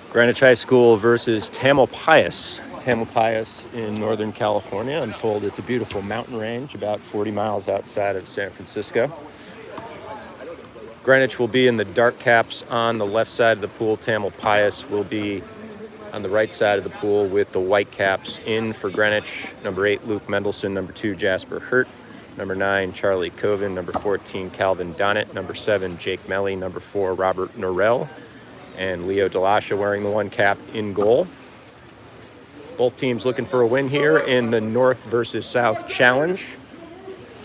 Greenwich High School versus Tamalpais. Tamalpais in Northern California. I'm told it's a beautiful mountain range about 40 miles outside of San Francisco. Greenwich will be in the dark caps on the left side of the pool. Tamalpais will be on the right side of the pool with the white caps in for Greenwich. Number 8, Luke Mendelson. Number 2, Jasper Hurt. Number 9, Charlie Coven. Number 14, Calvin Donnett. Number 7, Jake Melly. Number 4, Robert Norrell. And Leo Delasha wearing the 1 cap in goal. Both teams looking for a win here in the North versus South Challenge,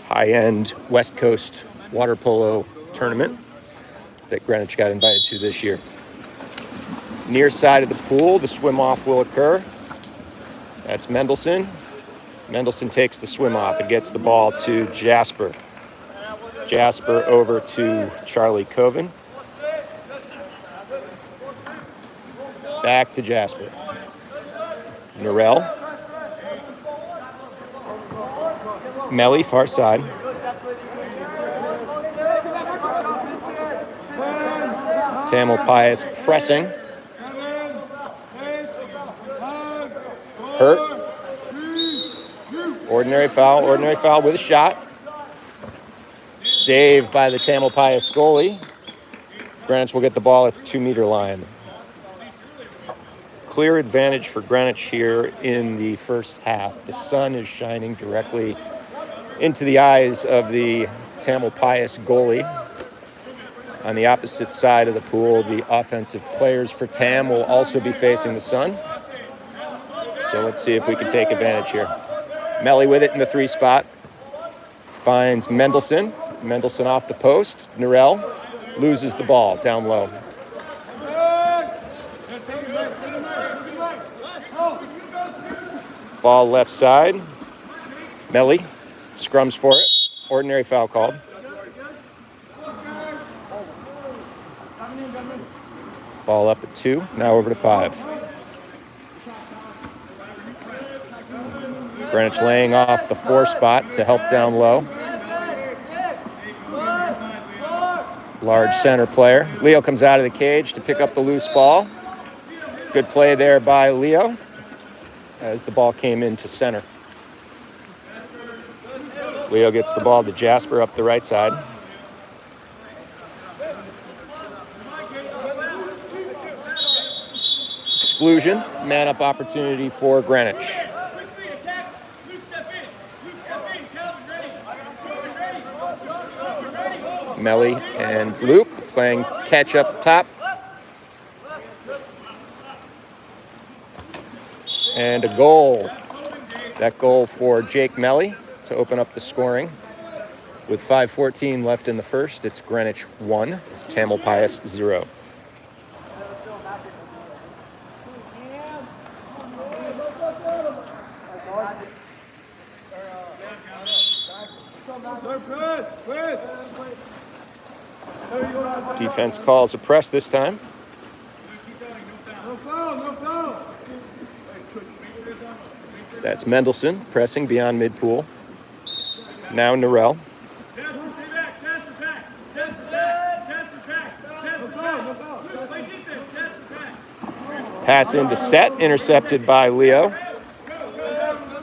high-end West Coast water polo tournament that Greenwich got invited to this year. Near side of the pool, the swim-off will occur. That's Mendelson. Mendelson takes the swim-off and gets the ball to Jasper. Jasper over to Charlie Coven. Back to Jasper. Norrell. Melly, far side. Tamalpais pressing. Hurt. Ordinary foul with a shot. Saved by the Tamalpais goalie. Greenwich will get the ball at the 2-meter line. Clear advantage for Greenwich here in the first half. The sun is shining directly into the eyes of the Tamalpais goalie. On the opposite side of the pool, the offensive players for Tam will also be facing the sun. So let's see if we can take advantage here. Melly with it in the 3 spot. Finds Mendelson. Mendelson off the post. Norrell loses the ball down low. Ball left side. Melly scrums for it. Ordinary foul called. Ball up at 2. Now over to 5. Greenwich laying off the 4 spot to help down low. Large center player. Leo comes out of the cage to pick up the loose ball. Good play there by Leo as the ball came into center. Leo gets the ball to Jasper up the right side. Exclusion, man-up opportunity for Greenwich. Melly and Luke playing catch-up top. And a goal. That goal for Jake Melly to open up the scoring. With 5:14 left in the first, it's Greenwich 1, Tamalpais 0. Defense calls a press this time. That's Mendelson pressing beyond mid-pool. Now Norrell. Pass into set, intercepted by Leo.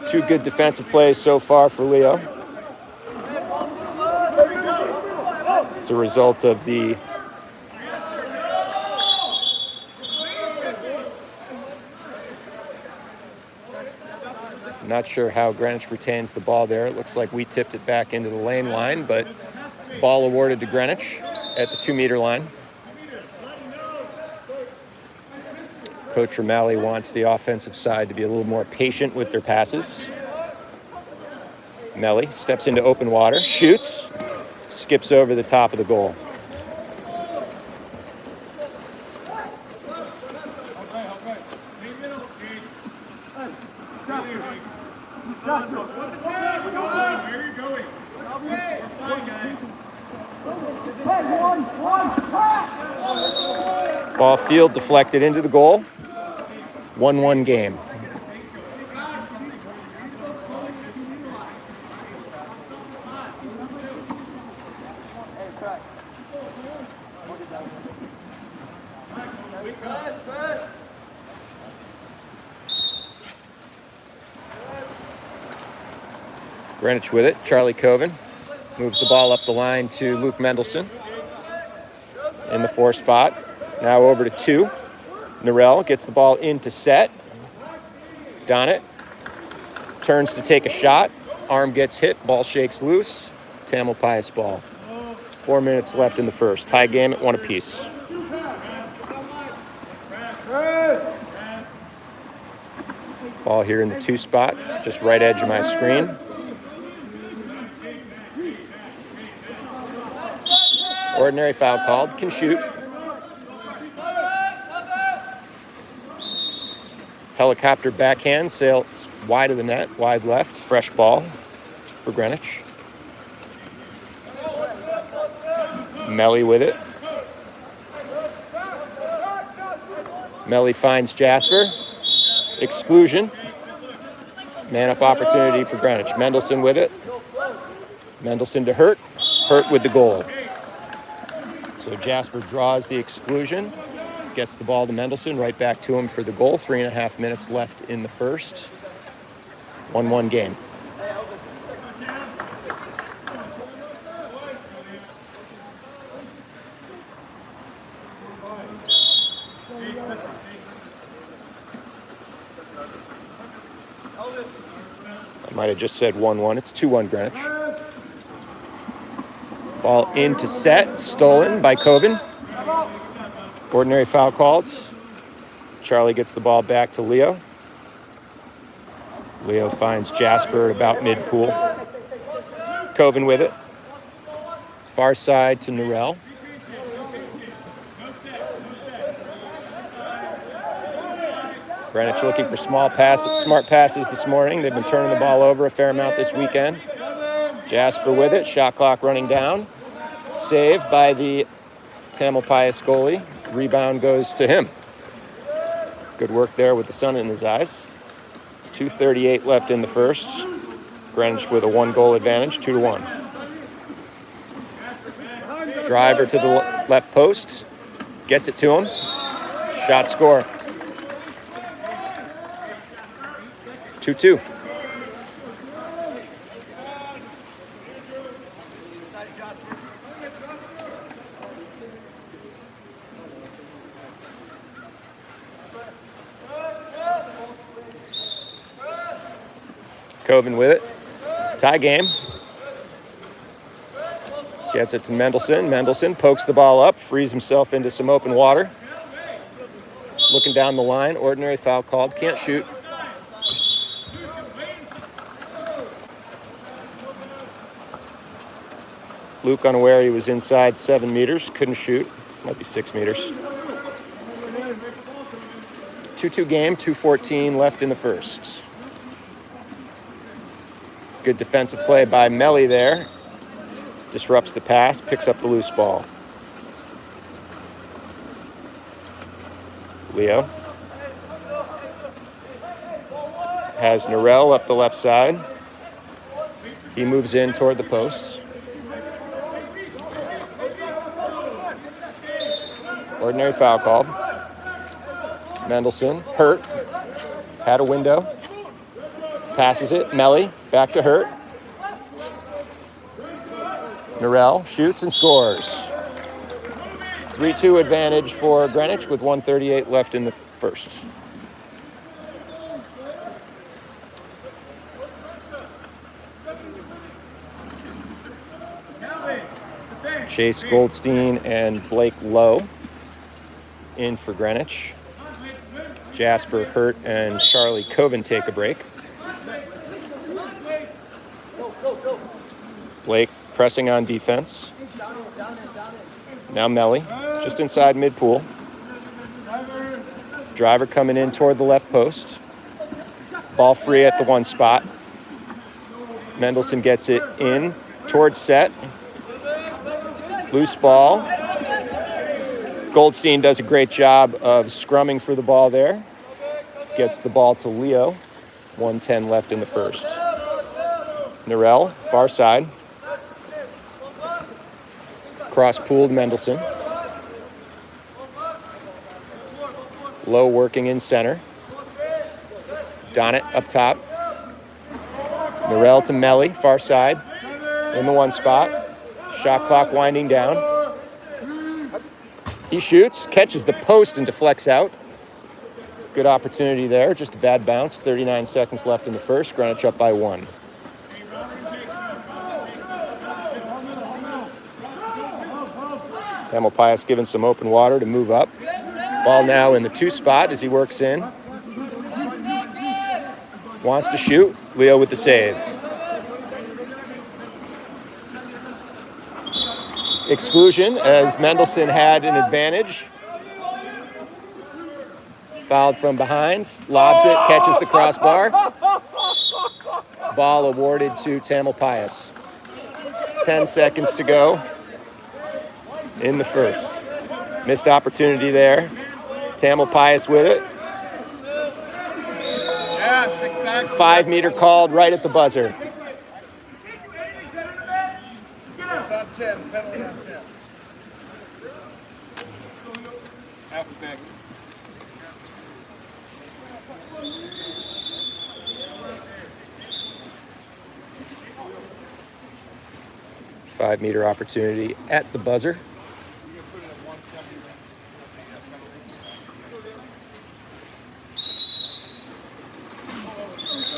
2 good defensive plays so far for Leo. It's a result of the not sure how Greenwich retains the ball there. It looks like we tipped it back into the lane line, but ball awarded to Greenwich at the 2-meter line. Coach Romali wants the offensive side to be a little more patient with their passes. Melly steps into open water, shoots, skips over the top of the goal. Ball field deflected into the goal. 1-1 game. Greenwich with it. Charlie Coven moves the ball up the line to Luke Mendelson in the 4 spot. Now over to 2. Norell gets the ball into set. Donnet turns to take a shot. Arm gets hit. Ball shakes loose. Tamalpais ball. 4 minutes left in the first. Tie game at 1 apiece. Ball here in the 2 spot, just right edge of my screen. Ordinary foul called. Can shoot. Helicopter backhand sails wide of the net, wide left. Fresh ball for Greenwich. Melly with it. Melly finds Jasper. Exclusion. Man-up opportunity for Greenwich. Mendelson with it. Mendelson to Hurt. Hurt with the goal. So Jasper draws the exclusion. Gets the ball to Mendelson. Right back to him for the goal. 3.5 minutes left in the first. 1-1 game. I might have just said 1-1. It's 2-1 Greenwich. Ball into set. Stolen by Coven. Ordinary foul called. Charlie gets the ball back to Leo. Leo finds Jasper at about mid-pool. Coven with it. Far side to Norell. Greenwich looking for smart passes this morning. They've been turning the ball over a fair amount this weekend. Jasper with it. Shot clock running down. Save by the Tamalpais goalie. Rebound goes to him. Good work there with the sun in his eyes. 2:38 left in the first. Greenwich with a 1-goal advantage, 2-1. Driver to the left post. Gets it to him. Shot score. 2-2. Coven with it. Tie game. Gets it to Mendelson. Mendelson pokes the ball up, frees himself into some open water. Looking down the line. Ordinary foul called. Can't shoot. Luke unaware he was inside 7 meters. Couldn't shoot. Might be 6 meters. 2-2 game. 2:14 left in the first. Good defensive play by Melly there. Disrupts the pass, picks up the loose ball. Leo has Norell up the left side. He moves in toward the post. Ordinary foul called. Mendelson, Hurt, had a window. Passes it, Melly, back to Hurt. Norell shoots and scores. 3-2 advantage for Greenwich with 1:38 left in the first. Chase Goldstein and Blake Lowe in for Greenwich. Jasper, Hurt, and Charlie Coven take a break. Blake pressing on defense. Now Melly, just inside mid-pool. Driver coming in toward the left post. Ball free at the 1 spot. Mendelson gets it in towards set. Loose ball. Goldstein does a great job of scrumming for the ball there. Gets the ball to Leo. 1:10 left in the first. Norell, far side. Cross-pooled Mendelson. Low working in center. Donnet up top. Norell to Melly, far side. In the one spot. Shot clock winding down. He shoots, catches the post and deflects out. Good opportunity there, just a bad bounce. 39 seconds left in the first. Greenwich up by 1. Tamalpais given some open water to move up. Ball now in the 2 spot as he works in. Wants to shoot. Leo with the save. Exclusion as Mendelson had an advantage. Fouled from behind. Lobs it, catches the crossbar. Ball awarded to Tamalpais. 10 seconds to go in the first. Missed opportunity there. Tamalpais with it. 5 meter called right at the buzzer. On 10, penalty on 10. Back. 5 meter opportunity at the buzzer.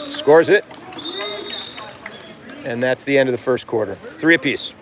Scores it. And that's the end of the first quarter. 3 apiece.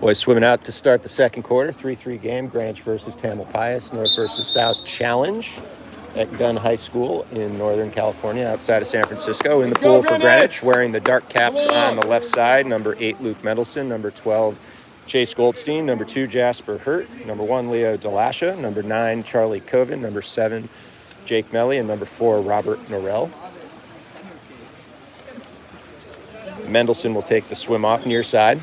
Boys swimming out to start the second quarter. 3-3 game. Greenwich versus Tamalpais. North versus South Challenge at Gunn High School in Northern California, outside of San Francisco. In the pool for Greenwich, wearing the dark caps on the left side. Number 8, Luke Mendelson. Number 12, Chase Goldstein. Number 2, Jasper Hurt. Number 1, Leo Delasha. Number 9, Charlie Coven. Number 7, Jake Melly. And number 4, Robert Norell. Mendelson will take the swim off near side.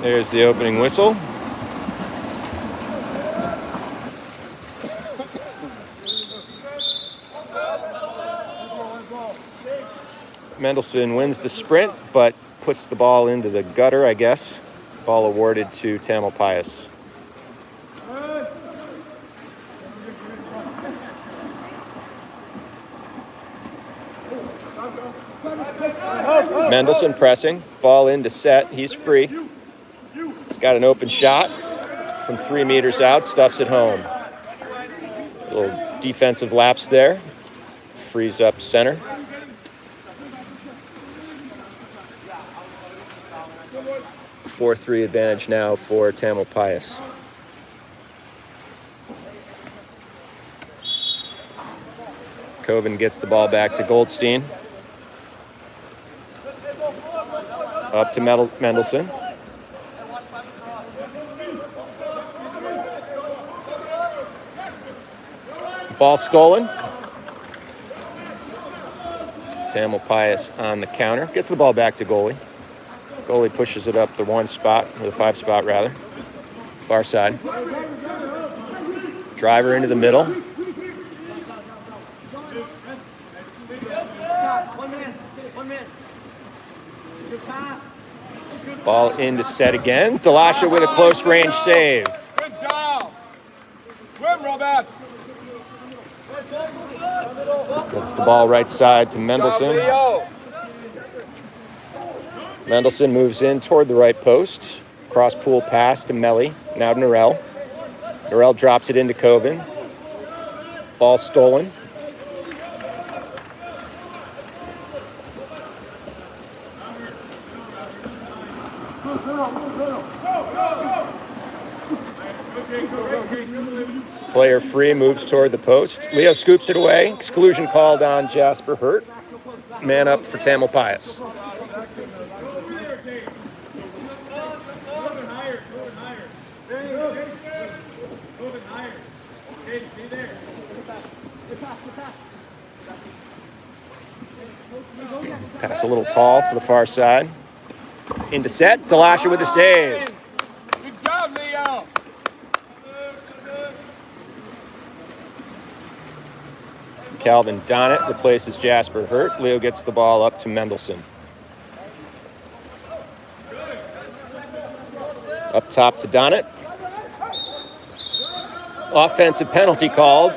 There's the opening whistle. Mendelson wins the sprint, but puts the ball into the gutter, I guess. Ball awarded to Tamalpais. Mendelson pressing, ball into set, he's free. He's got an open shot from 3 meters out, stuffs it home. Little defensive lapse there. Frees up center. 4-3 advantage now for Tamalpais. Coven gets the ball back to Goldstein. Up to Mendelson. Ball stolen. Tamalpais on the counter. Gets the ball back to goalie. Goalie pushes it up the 1 spot, or the 5 spot rather. Far side. Driver into the middle. Ball into set again. Delasha with a close range save. Good job. Swim, Robert. Gets the ball right side to Mendelson. Mendelson moves in toward the right post. Cross pool pass to Melly. Now to Norell. Norell drops it into Coven. Ball stolen. Player free, moves toward the post. Leo scoops it away. Exclusion called on Jasper Hurt. Man up for Tamalpais. Pass a little tall to the far side. Into set. Delasha with a save. Good job, Leo. Calvin Donnet replaces Jasper Hurt. Leo gets the ball up to Mendelson. Up top to Donnet. Offensive penalty called.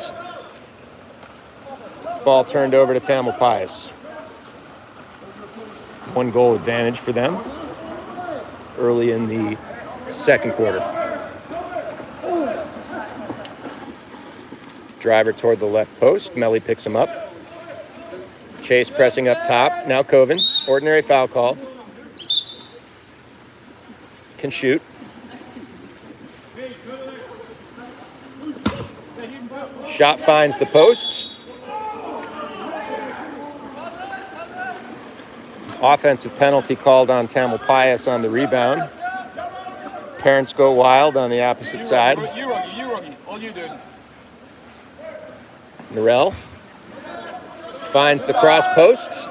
Ball turned over to Tamalpais. 1 goal advantage for them early in the second quarter. Driver toward the left post. Melly picks him up. Chase pressing up top. Now Coven. Ordinary foul called. Can shoot. Shot finds the post. Offensive penalty called on Tamalpais on the rebound. Parents go wild on the opposite side. You rookie. All you do. Norell finds the cross post.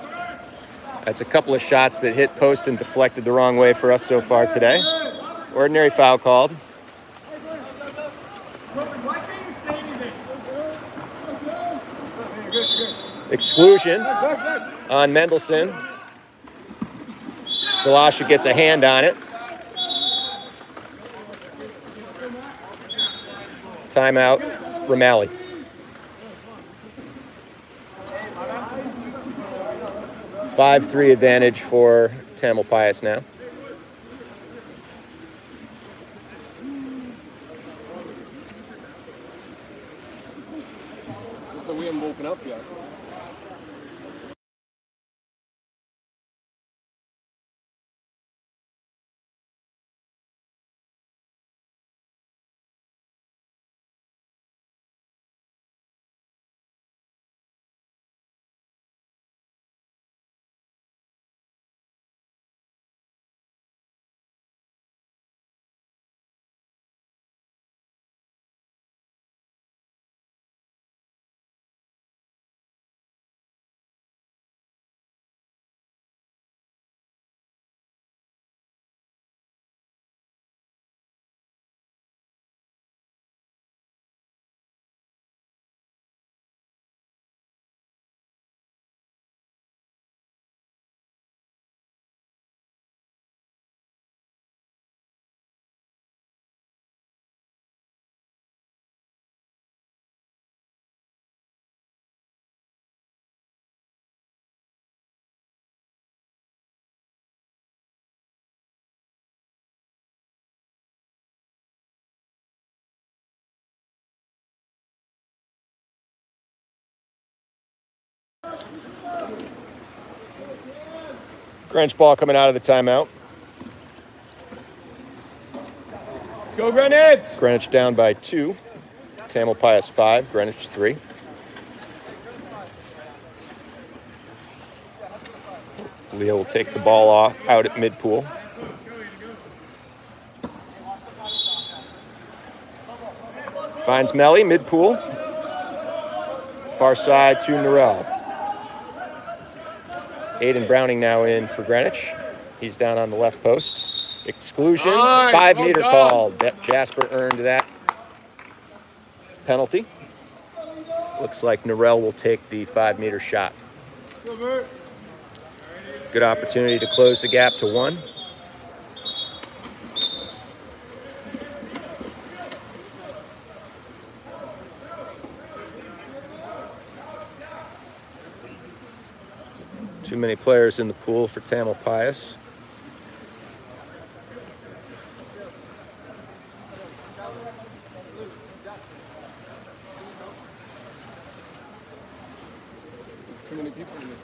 That's a couple of shots that hit post and deflected the wrong way for us so far today. Ordinary foul called. Exclusion on Mendelson. Delasha gets a hand on it. Timeout, Ramalli. 5-3 advantage for Tamalpais now. So we haven't woken up yet. Greenwich ball coming out of the timeout. Let's go, Greenwich! Greenwich down by 2. Tamalpais 5, Greenwich 3. Leo will take the ball out at mid-pool. Finds Melly, mid-pool. Far side to Norell. Aiden Browning now in for Greenwich. He's down on the left post. Exclusion, Nice. 5-meter Well called. Jasper earned that penalty. Looks like Norell will take the 5-meter shot. Good opportunity to close the gap to 1. Too many players in the pool for Tamalpais. Too many people in there.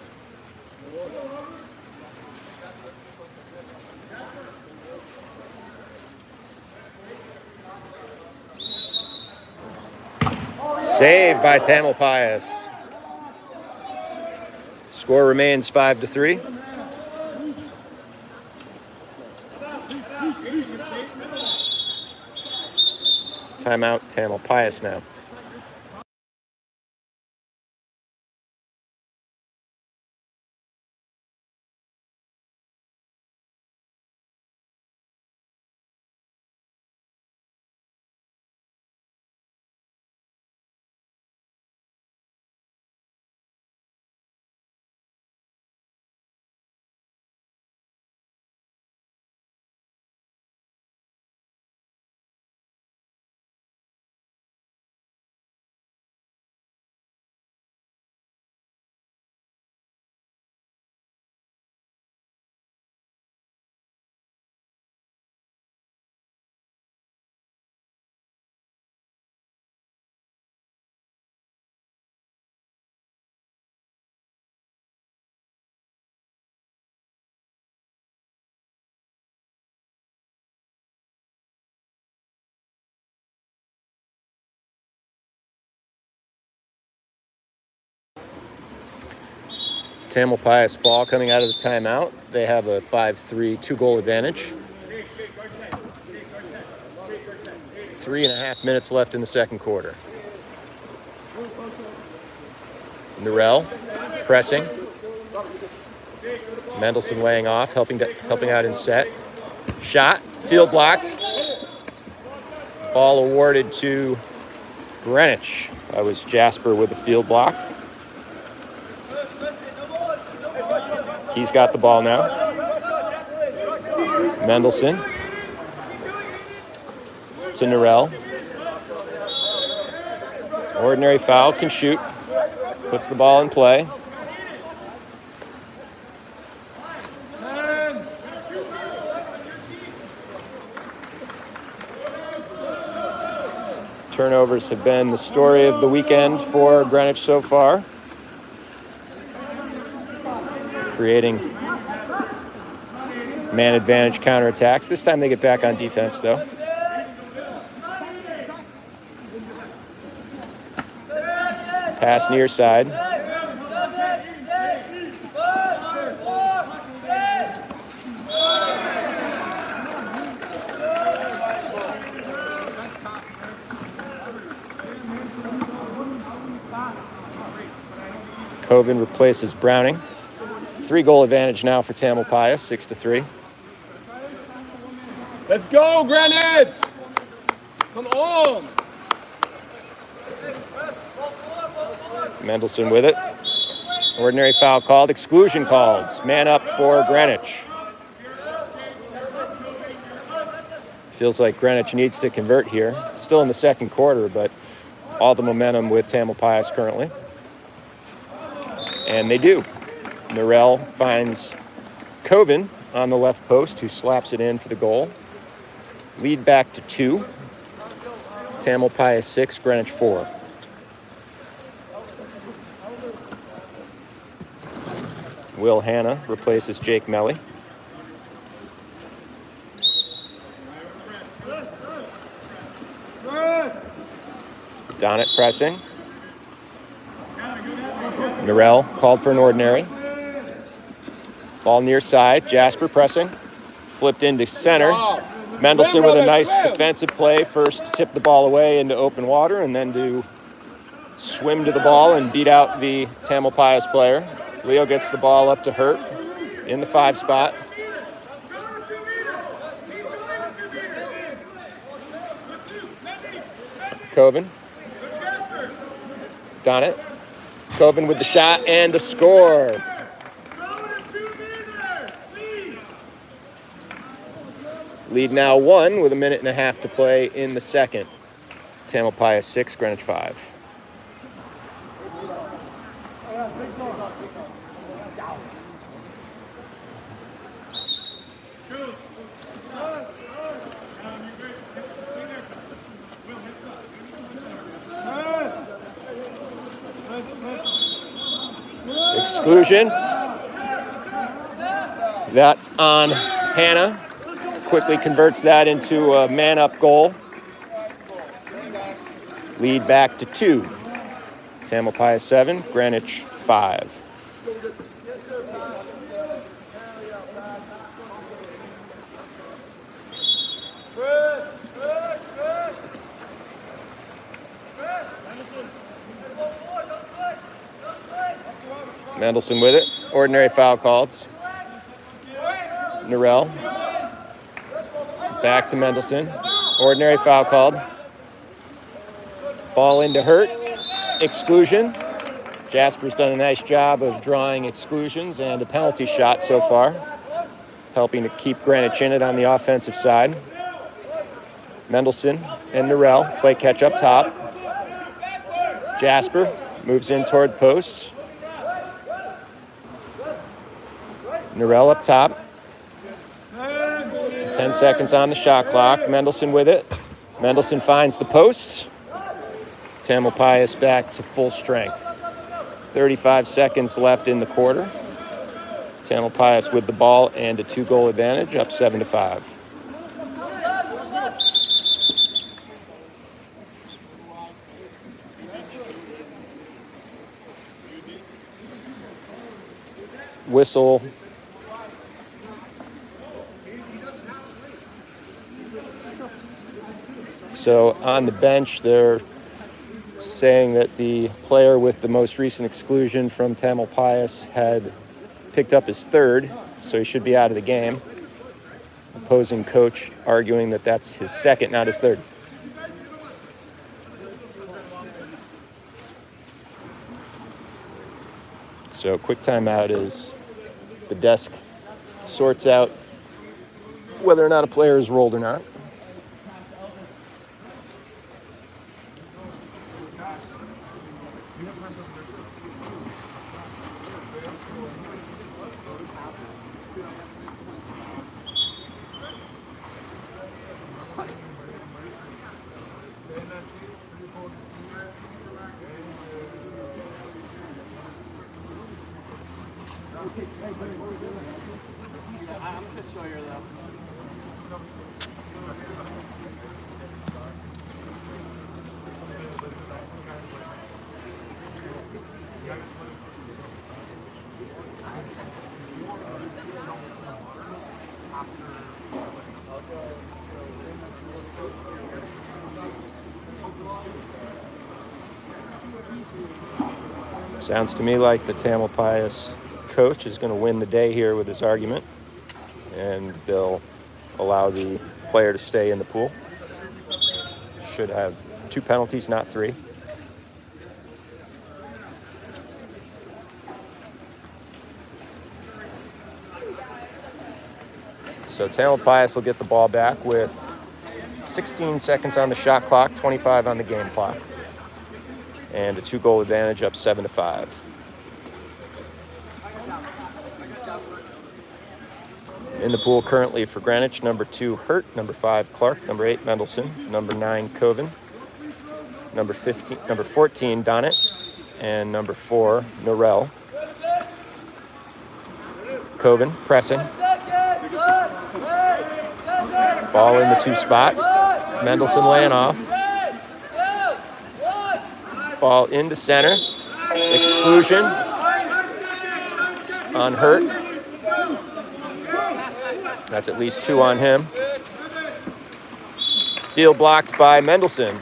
Saved by Tamalpais. Score remains 5-3. Timeout, Tamalpais now. Tamalpais ball coming out of the timeout. They have a 5-3 2-goal advantage. 3.5 minutes left in the second quarter. Norell pressing. Mendelson laying off, helping out in set. Shot, field blocked. Ball awarded to Greenwich. That was Jasper with the field block. He's got the ball now. Mendelson to Norell. Ordinary foul, can shoot. Puts the ball in play. Turnovers have been the story of the weekend for Greenwich so far. Creating man advantage counterattacks. This time they get back on defense, though. Pass near side. Coven replaces Browning. 3-goal advantage now for Tamalpais, 6-3. Let's go, Greenwich! Come on! Mendelson with it. Ordinary foul called, exclusion called. Man up for Greenwich. Feels like Greenwich needs to convert here. Still in the second quarter, but all the momentum with Tamalpais currently. And they do. Norell finds Coven on the left post, who slaps it in for the goal. Lead back to 2. Tamalpais 6, Greenwich 4. Will Hanna replaces Jake Melly. Donnet pressing. Norell called for an ordinary. Ball near side. Jasper pressing. Flipped into center. Mendelson with a nice defensive play. First to tip the ball away into open water and then to swim to the ball and beat out the Tamalpais player. Leo gets the ball up to Hurt in the 5 spot. Coven. Donnet. Coven with the shot and the score. Lead now 1 with 1.5 minutes to play in the second. Tamalpais 6, Greenwich 5. Exclusion. That on Hanna. Quickly converts that into a man-up goal. Lead back to 2. Tamalpais 7, Greenwich 5. Mendelson with it. Ordinary foul called. Norell. Back to Mendelson. Ordinary foul called. Ball into Hurt. Exclusion. Jasper's done a nice job of drawing exclusions and a penalty shot so far, helping to keep Greenwich in it on the offensive side. Mendelson and Norell play catch up top. Jasper moves in toward post. Norell up top. 10 seconds on the shot clock. Mendelson with it. Mendelson finds the post. Tamalpais back to full strength. 35 seconds left in the quarter. Tamalpais with the ball and a 2-goal advantage, up 7-5. Whistle. So on the bench, they're saying that the player with the most recent exclusion from Tamalpais had picked up his 3rd, so he should be out of the game. Opposing coach arguing that that's his 2nd, not his 3rd. So quick timeout as the desk sorts out whether or not a player is rolled or not. Sounds to me like the Tamalpais coach is going to win the day here with his argument, and they'll allow the player to stay in the pool. Should have 2 penalties, not 3. So Tamalpais will get the ball back with 16 seconds on the shot clock, 25 on the game clock. And a 2-goal advantage, up 7-5. In the pool currently for Greenwich, number 2, Hurt, number 5, Clark, number 8, Mendelson, number 9, Coven, number 14, Donnet, and number 4, Norell. Coven pressing. Ball in the 2 spot. Mendelson laying off. Ball into center. Exclusion on Hurt. That's at least 2 on him. Field blocked by Mendelson.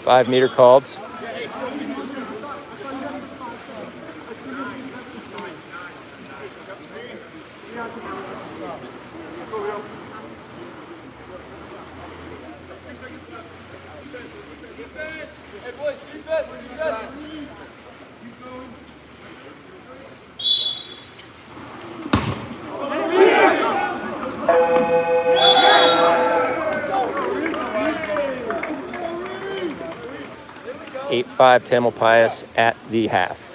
Five meter called. Eight 5 Tamalpais at the half.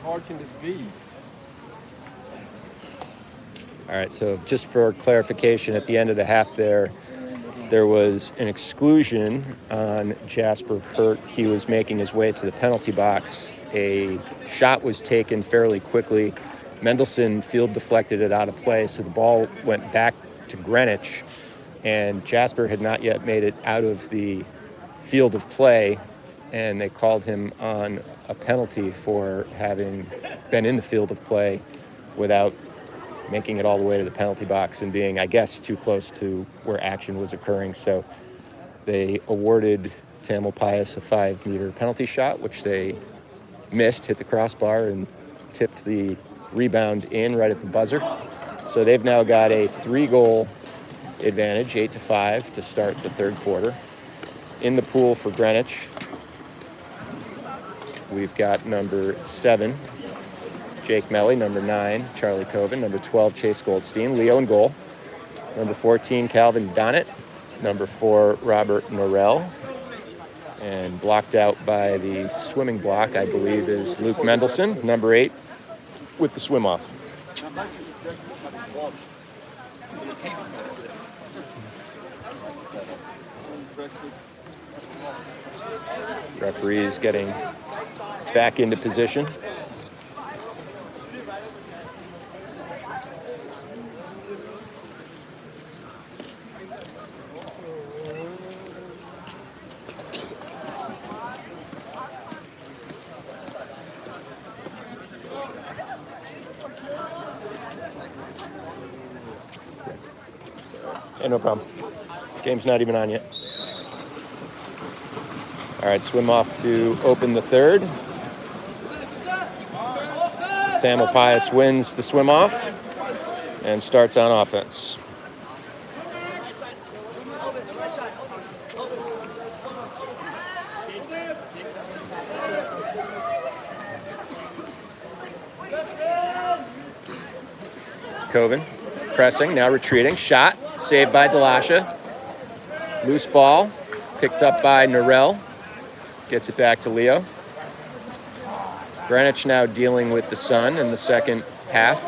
How hard can this be? All right, so just for clarification, at the end of the half there was an exclusion on Jasper Hurt. He was making his way to the penalty box. A shot was taken fairly quickly. Mendelson field deflected it out of play, so the ball went back to Greenwich, and Jasper had not yet made it out of the field of play, and they called him on a penalty for having been in the field of play without making it all the way to the penalty box and being, I guess, too close to where action was occurring. So they awarded Tamalpais a 5-meter penalty shot, which they missed, hit the crossbar, and tipped the rebound in right at the buzzer. So they've now got a 3-goal advantage, 8-5, to start the third quarter. In the pool for Greenwich, we've got number 7, Jake Melly, number 9, Charlie Coven, number 12, Chase Goldstein, Leo in goal, number 14, Calvin Donnet, number 4, Robert Norrell, and blocked out by the swimming block, I believe, is Luke Mendelson, number 8, with the swim off. Referee is getting back into position. Yeah, no problem. Game's not even on yet. All right, swim off to open the third. Tamalpais wins the swim off and starts on offense. Coven pressing, now retreating. Shot, saved by Delasha. Loose ball, picked up by Norell. Gets it back to Leo. Greenwich now dealing with the sun in the second half.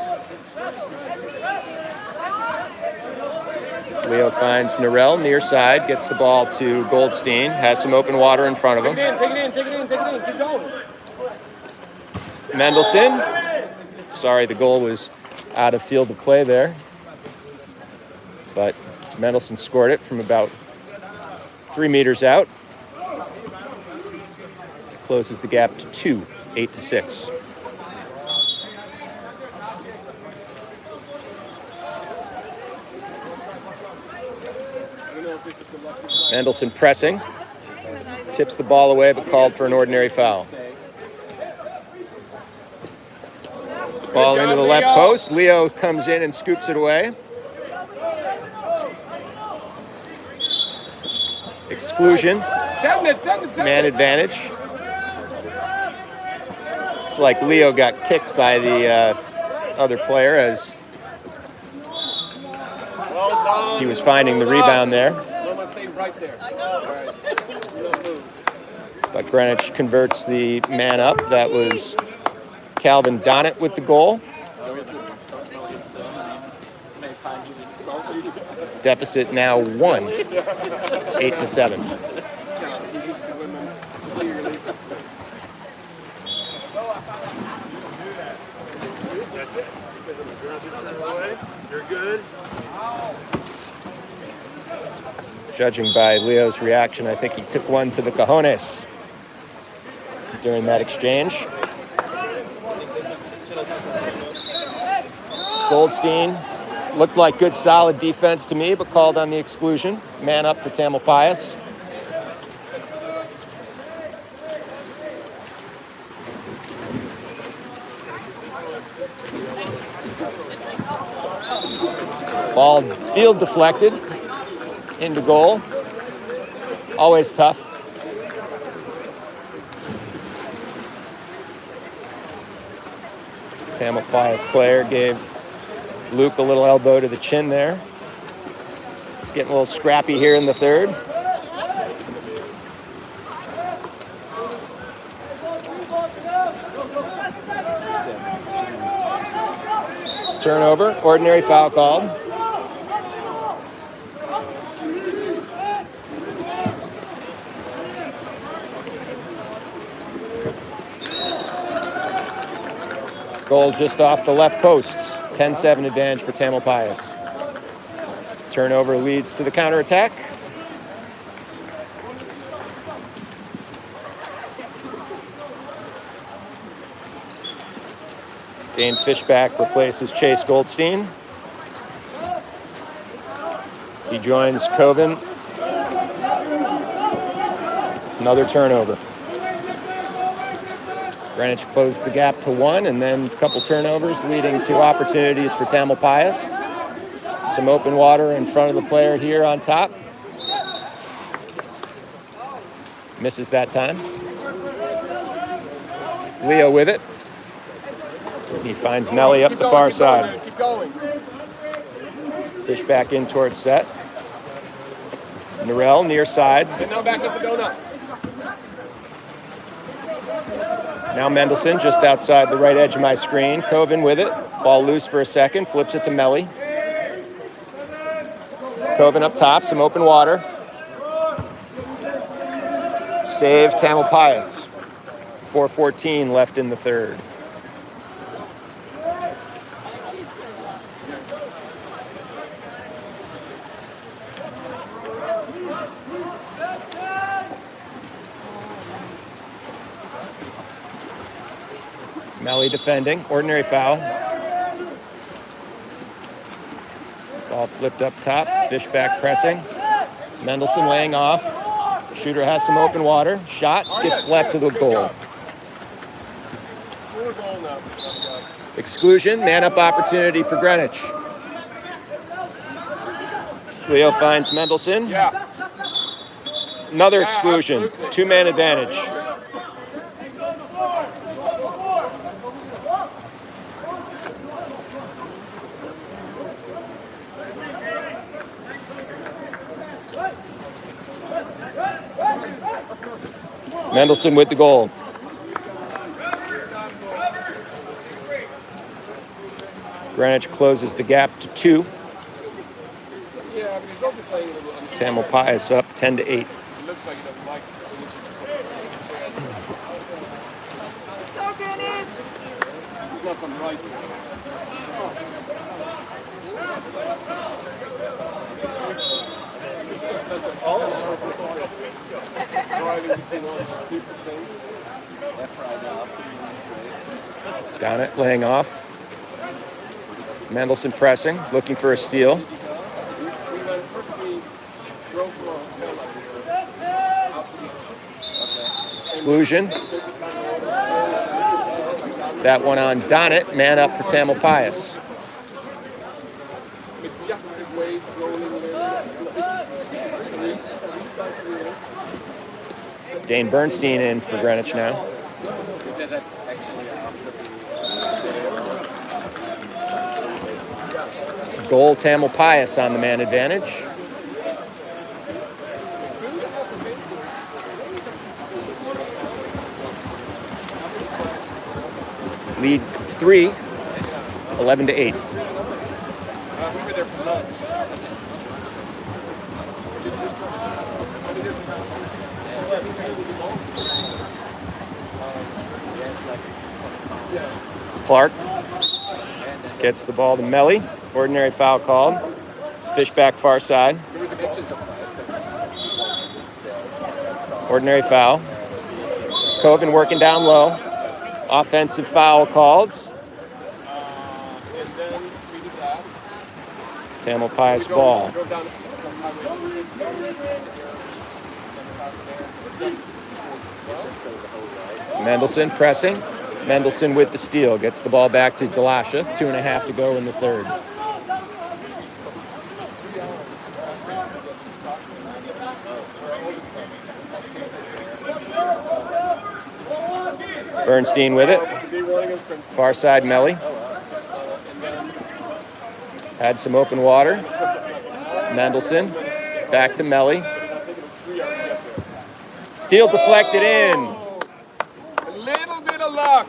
Leo finds Norell near side, gets the ball to Goldstein, has some open water in front of him. Take it in, keep going. Mendelson. Sorry, the goal was out of field of play there. But Mendelson scored it from about 3 meters out. Closes the gap to 2, 8-6. Mendelson pressing. Tips the ball away, but called for an ordinary foul. Ball into the left post. Leo comes in and scoops it away. Exclusion. Man advantage. It's like Leo got kicked by the other player as he was finding the rebound there. But Greenwich converts the man up. That was Calvin Donnett with the goal. Deficit now 1, 8-7. You're good. Judging by Leo's reaction, I think he took one to the cojones during that exchange. Goldstein looked like good, solid defense to me, but called on the exclusion. Man up for Tamalpais. Ball field deflected into goal. Always tough. Tamalpais player gave Luke a little elbow to the chin there. It's getting a little scrappy here in the third. Turnover, ordinary foul called. Goal just off the left post. 10-7 advantage for Tamalpais. Turnover leads to the counterattack. Dane Fishback replaces Chase Goldstein. He joins Coven. Another turnover. Greenwich closed the gap to 1, and then a couple turnovers leading to opportunities for Tamalpais. Some open water in front of the player here on top. Misses that time. Leo with it. He finds Melly up the far side. Keep going. Fish back in towards set. Norell near side. And now back up the donut. Now Mendelson just outside the right edge of my screen. Coven with it. Ball loose for a second. Flips it to Melly. Coven up top. Some open water. Save Tamalpais. 4:14 left in the third. Melly defending, ordinary foul. Ball flipped up top, Fishback pressing. Mendelson laying off. Shooter has some open water. Shot, skips left to the goal. Exclusion, man-up opportunity for Greenwich. Leo finds Mendelson. Yeah. Another exclusion, two-man advantage. Mendelson with the goal. Greenwich closes the gap to 2. Yeah, but he's also playing a little. Tamalpais up 10-8. It looks like he doesn't like it. It's not some right. Driving between all these stupid things. Down it, laying off. Mendelson pressing, looking for a steal. Exclusion. That one on Donnet, man up for Tamalpais. Dane Bernstein in for Greenwich now. Goal Tamalpais on the man advantage. Lead 3, 11-8. We were there for lunch. Clark gets the ball to Melly. Ordinary foul called. Fishback far side. Ordinary foul. Coven working down low. Offensive foul called. Tamalpais ball. Mendelson pressing. Mendelson with the steal. Gets the ball back to Delasha. 2.5 to go in the third. Bernstein with it. Far side Melly. Had some open water. Mendelson. Back to Melly. Field deflected in. A little bit of luck.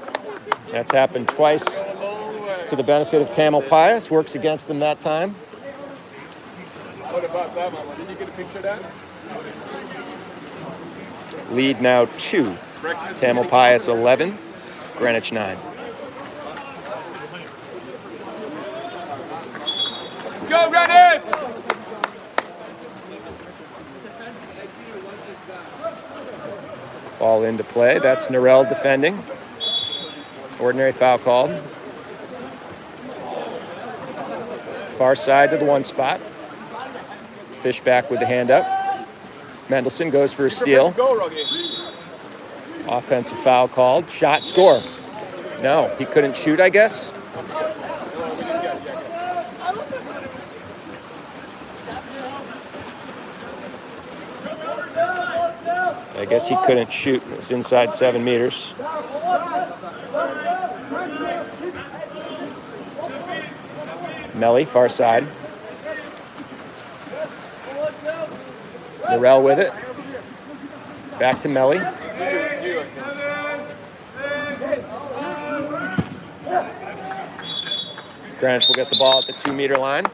That's happened twice to the benefit of Tamalpais. Works against them that time. What about that one? Did you get a picture of that? Lead now 2. Tamalpais 11, Greenwich 9. Let's go, Greenwich! Ball into play. That's Norell defending. Ordinary foul called. Far side to the 1 spot. Fishback with the hand up. Mendelson goes for a steal. Offensive foul called. Shot, score. No, he couldn't shoot, I guess. I guess he couldn't shoot. It was inside 7 meters. Melly, far side. Norell with it. Back to Melly. Greenwich will get the ball at the 2-meter line.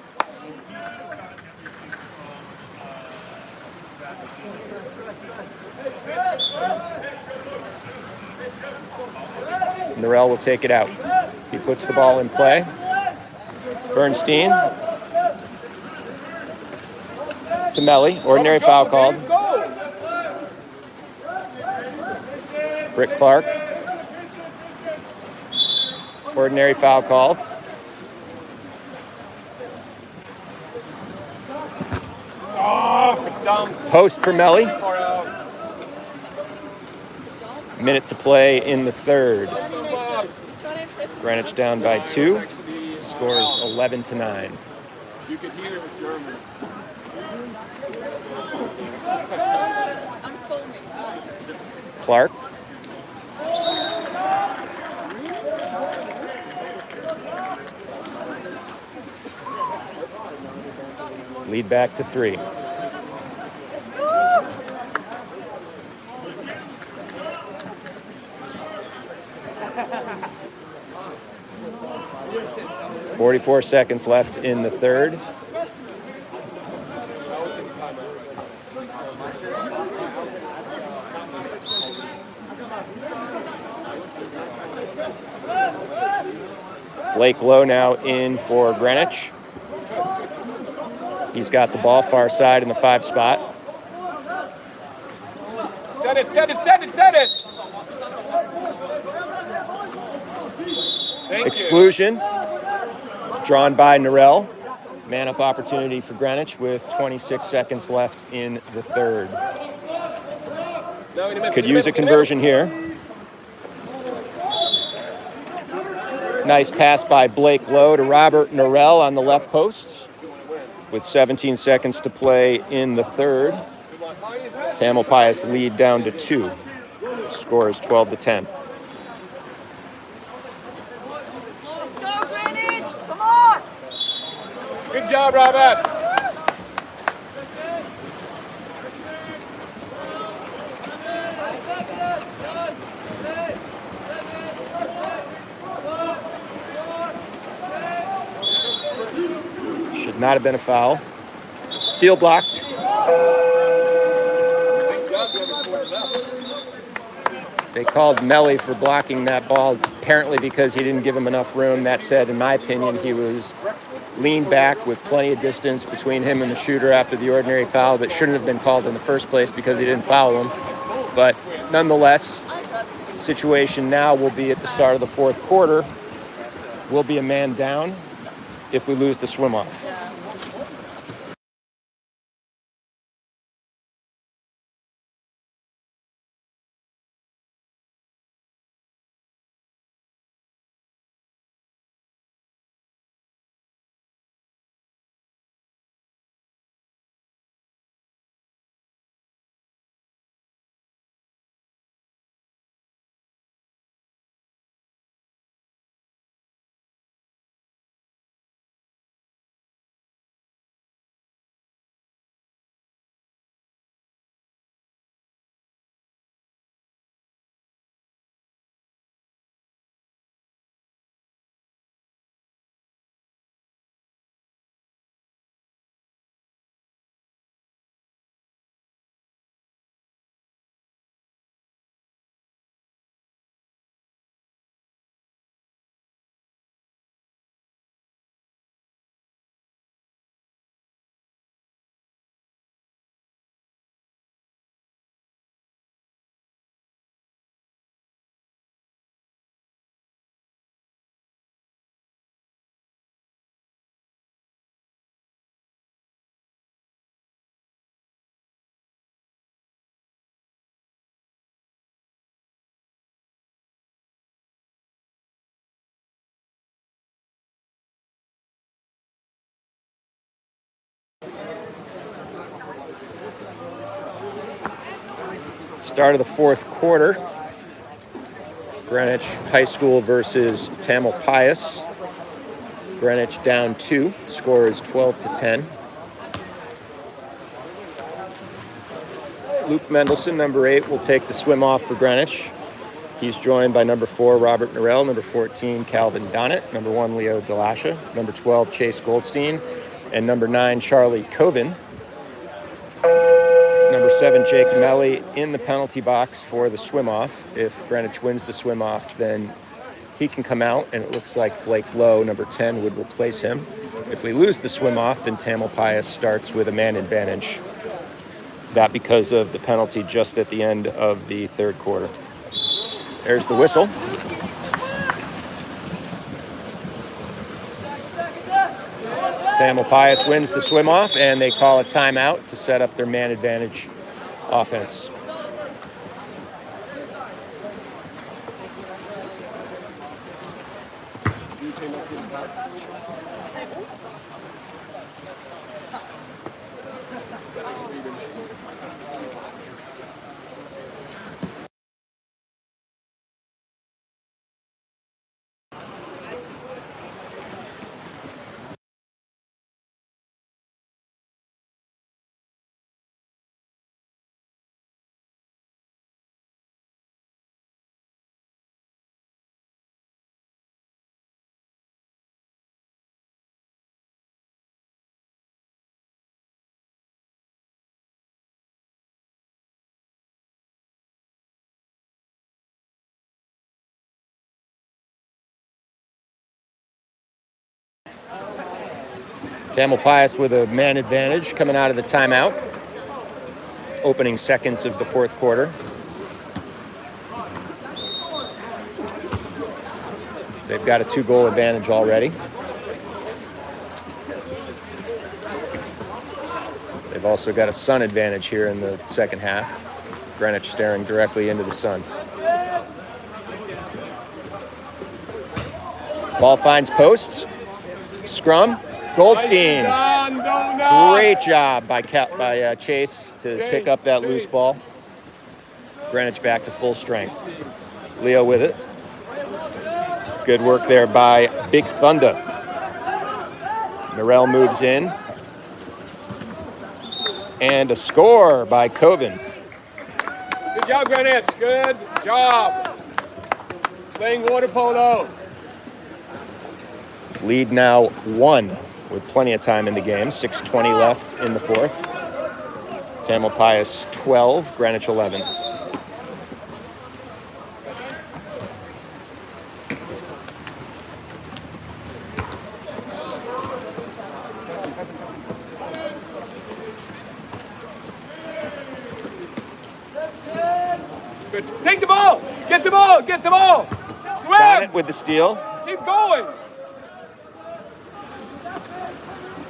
Norell will take it out. He puts the ball in play. Bernstein. Tamelli, ordinary foul called. Britt Clark. Ordinary foul called. Post for Melli. Minute to play in the third. Greenwich down by 2. Scores 11-9. You could hear it was murmuring. Clark. Lead back to 3. .44 seconds left in the third. Blake Lowe now in for Greenwich. He's got the ball far side in the 5 spot. Set it, set it, set it, set it! Thank Exclusion. Drawn by Norell. Man-up opportunity for Greenwich with 26 seconds left in the third. Could use a conversion here. Nice pass by Blake Lowe to Robert Norell on the left post. With 17 seconds to play in the third. Tamalpais lead down to 2. Score is 12-10. Let's go, Greenwich! Come on! Good job, Robert! Should not have been a foul. Field blocked. They called Melli for blocking that ball, apparently because he didn't give him enough room. That said, in my opinion, he was leaned back with plenty of distance between him and the shooter after the ordinary foul that shouldn't have been called in the first place because he didn't foul him. But nonetheless, the situation now will be at the start of the fourth quarter. We'll be a man down if we lose the swim-off. Start of the fourth quarter. Greenwich High School versus Tamalpais. Greenwich down 2. Score is 12-10. Luke Mendelson, number 8, will take the swim off for Greenwich. He's joined by number 4, Robert Norell, number 14, Calvin Donnett, number 1, Leo Delasha, number 12, Chase Goldstein, and number 9, Charlie Coven. Number 7, Jake Melly, in the penalty box for the swim-off. If Greenwich wins the swim-off, then he can come out, and it looks like Blake Lowe, number 10, would replace him. If we lose the swim-off, then Tamalpais starts with a man advantage. That because of the penalty just at the end of the third quarter. There's the whistle. Tamalpais wins the swim-off, and they call a timeout to set up their man advantage offense. Tamalpais with a man advantage coming out of the timeout. Opening seconds of the fourth quarter. They've got a 2-goal advantage already. They've also got a sun advantage here in the second half. Greenwich staring directly into the sun. Ball finds posts. Scrum. Goldstein. Great job by Chase to pick up that loose ball. Greenwich back to full strength. Leo with it. Good work there by Big Thunder. Norell moves in. And a score by Coven. Good job, Greenwich. Good job. Playing water polo. Lead now 1 with plenty of time in the game. 6:20 left in the fourth. Tamalpais 12, Greenwich 11. Good. Take the ball. Get the ball. Get the ball. Swim. Got it with the steal. Keep going.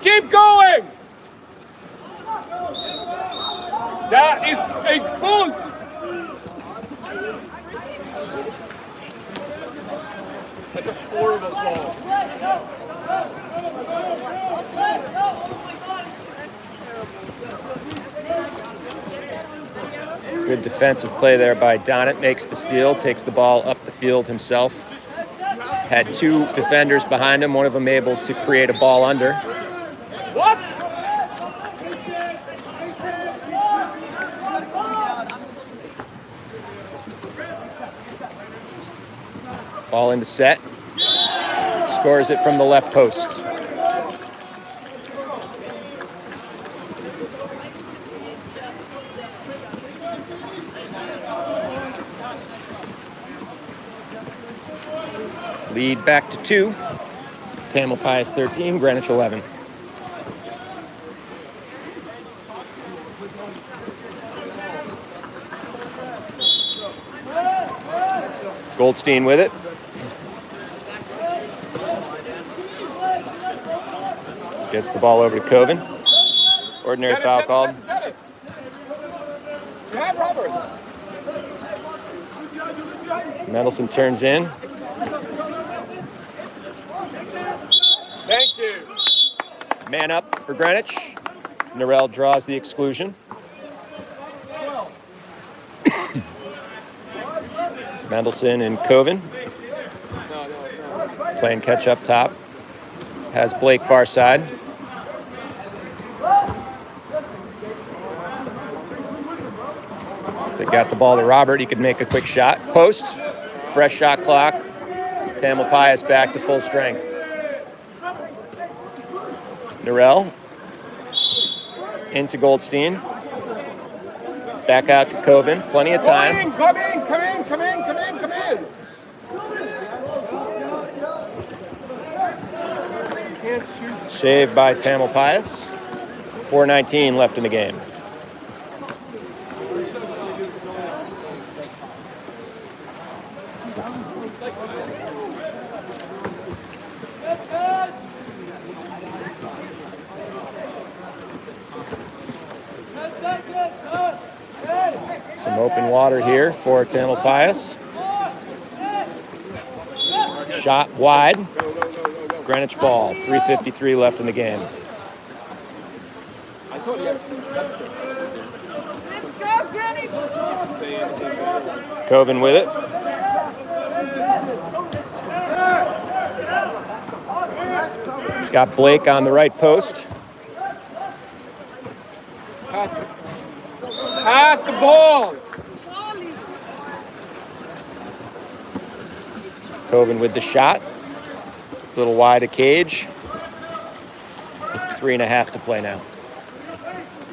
Keep going. That is a boost. That's a horrible ball. Good defensive play there by Donnet. Makes the steal, takes the ball up the field himself. Had 2 defenders behind him, one of them able to create a ball under. What? Ball into set. Scores it from the left post. Lead back to 2. Tamalpais 13, Greenwich 11. Goldstein with it. Gets the ball over to Coven. Ordinary foul called. Set it. You have Roberts. Mendelson turns in. Thank you. Man up for Greenwich. Norell draws the exclusion. Mendelson and Coven playing catch up top. Has Blake far side. If they got the ball to Robert, he could make a quick shot. Post. Fresh shot clock. Tamalpais back to full strength. Norell into Goldstein. Back out to Coven. Plenty of time. Come in, come in, come in, come in, come in. Can't shoot. Saved by Tamalpais. 4:19 left in the game. Some open water here for Tamalpais. Shot wide. Greenwich ball. 3:53 left in the game. I thought he actually touched it. Let's go, Greenwich! Say anything. Coven with it. It's got Blake on the right post. Pass the ball. Coven with the shot. A little wide of cage. 3.5 to play now.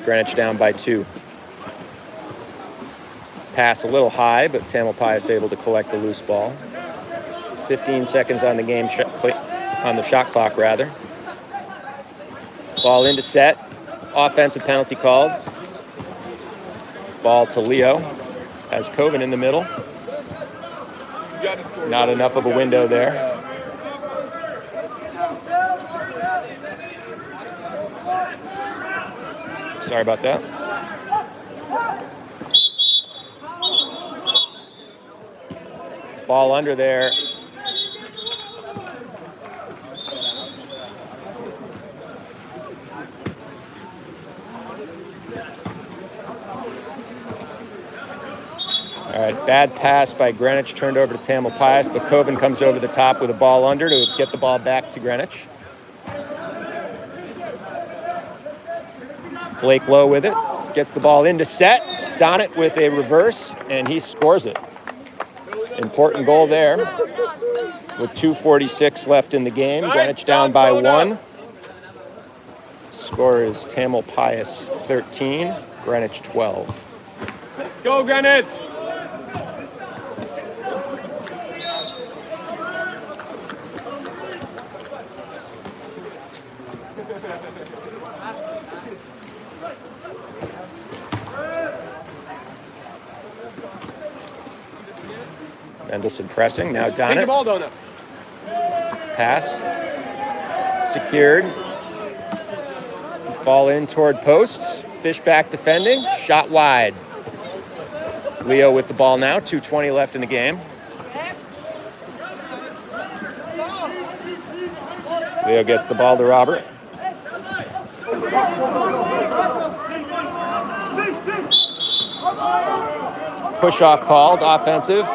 Greenwich down by 2. Pass a little high, but Tamalpais able to collect the loose ball. 15 seconds on the game on the shot clock rather. Ball into set. Offensive penalty called. Ball to Leo. Has Coven in the middle. You gotta score. Not enough of a window there. Sorry about that. Ball under there. All right, bad pass by Greenwich, turned over to Tamalpais, but Coven comes over the top with a ball under to get the ball back to Greenwich. Blake low with it, gets the ball into set. Donnet with a reverse, and he scores it. Important goal there. With 2:46 left in the game, Greenwich down by 1. Score is Tamalpais 13, Greenwich 12. Let's go, Greenwich. Mendelssohn pressing, now Take the Donnet. ball, Donut. Pass. Secured. Ball in toward posts. Fishback defending. Shot wide. Leo with the ball now. 2:20 left in the game. Leo gets the ball to Robert. Push off called. Offensive.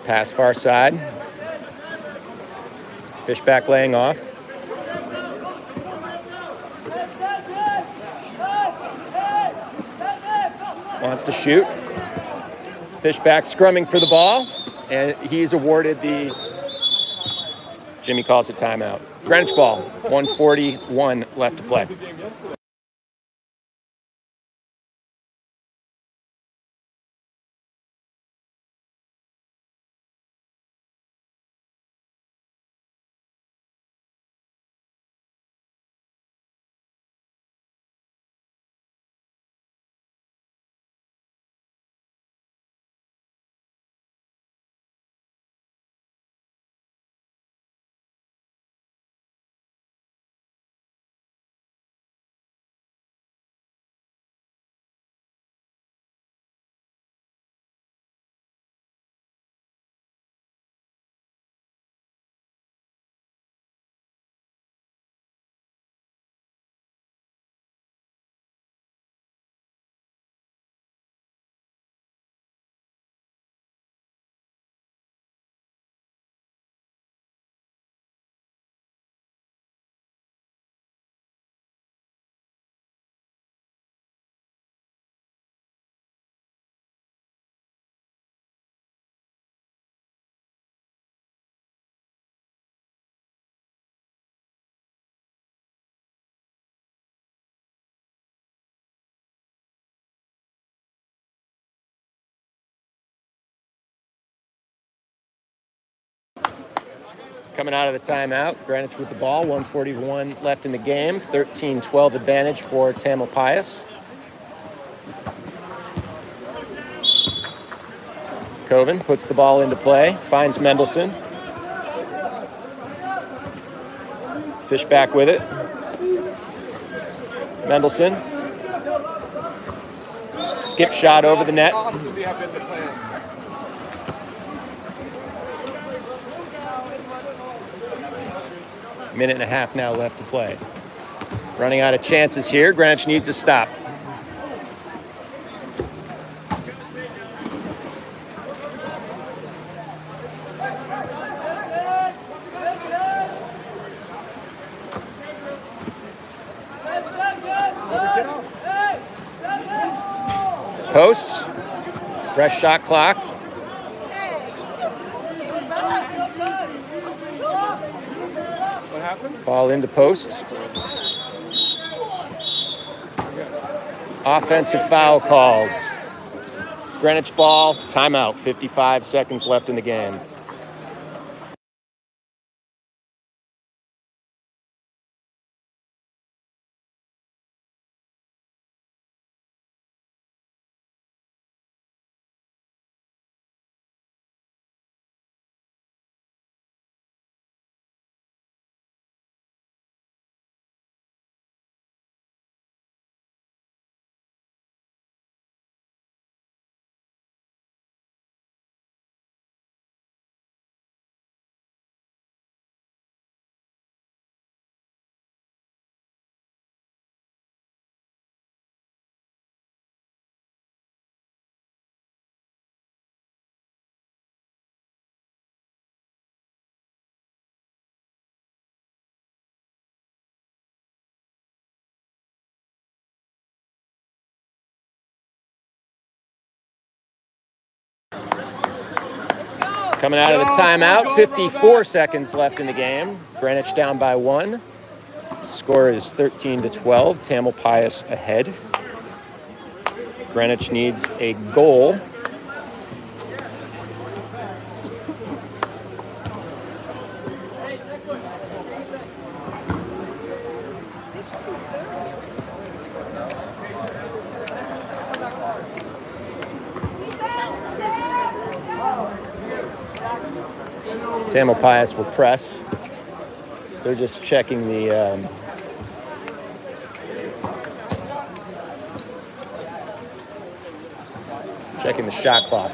Pass far side. Fishback laying off. Wants to shoot. Fishback scrumming for the ball, and he's awarded the, Jimmy calls it timeout. Greenwich ball, 1:41 left to play. Coming out of the timeout, Greenwich with the ball, 1:41 left in the game, 13-12 advantage for Tamalpais. Coven puts the ball into play, finds Mendelson. Fishback with it. Mendelson. Skip shot over the net. Minute and a half now left to play. Running out of chances here. Greenwich needs a stop. Post. Fresh shot clock. What happened? Ball into post. Offensive foul called. Greenwich ball, timeout, 55 seconds left in the game. Coming out of the timeout, 54 seconds left in the game. Greenwich down by 1. Score is 13-12. Tamalpais ahead. Greenwich needs a goal. Tamalpais will press. They're just checking the shot clock.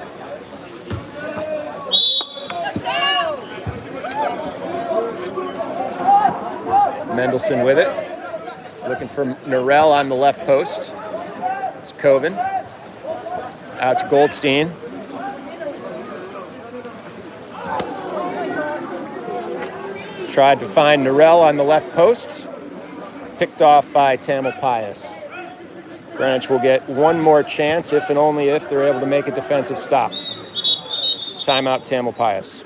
Mendelson with it. Looking for Norell on the left post. It's Coven. Out to Goldstein. Tried to find Norell on the left post. Picked off by Tamalpais. Greenwich will get one more chance if and only if they're able to make a defensive stop. Timeout, Tamalpais.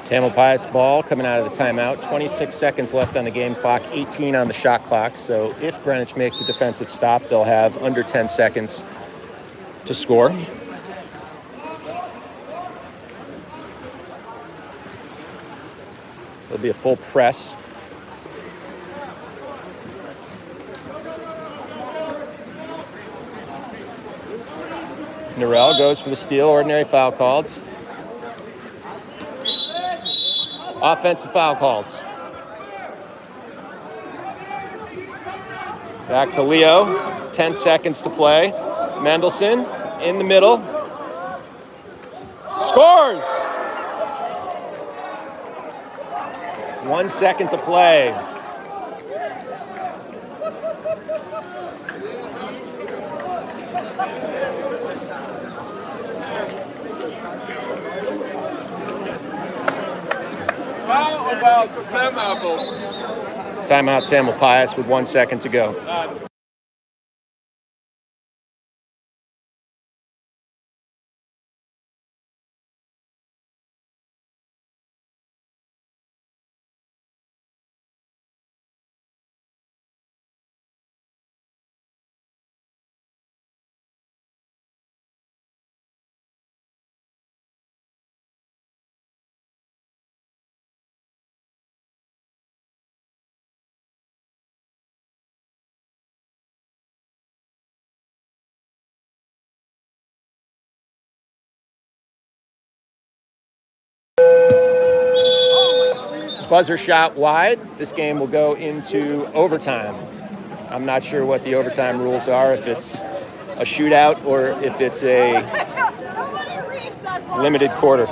Tamalpais ball coming out of the timeout. 26 seconds left on the game clock, 18 on the shot clock. So if Greenwich makes a defensive stop, they'll have under 10 seconds to score. It'll be a full press. Norell goes for the steal, ordinary foul called. Offensive foul called. Back to Leo, 10 seconds to play. Mendelson in the middle. Scores! 1 second to play. How about them apples? Timeout Tamalpais with 1 second to go. Buzzer shot wide. This game will go into overtime. I'm not sure what the overtime rules are, if it's a shootout or if it's a limited quarter.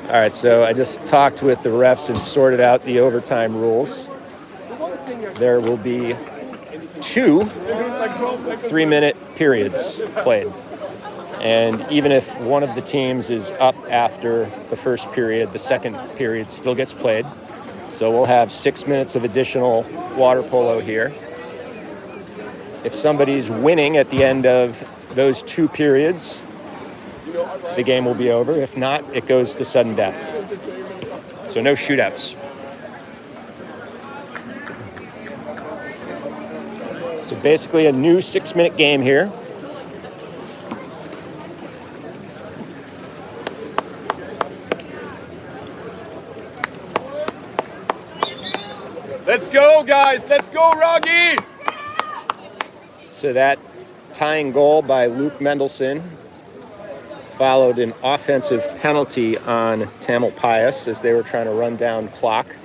All right, so I just talked with the refs and sorted out the overtime rules. There will be 2 3-minute periods played. And even if one of the teams is up after the first period, the second period still gets played. So we'll have 6 minutes of additional water polo here. If somebody's winning at the end of those 2 periods, the game will be over. If not, it goes to sudden death. So no shootouts. So basically a new 6-minute game here. Let's go, guys. Let's go, Roggy. So that tying goal by Luke Mendelson followed an offensive penalty on Tamalpais as they were trying to run down clock.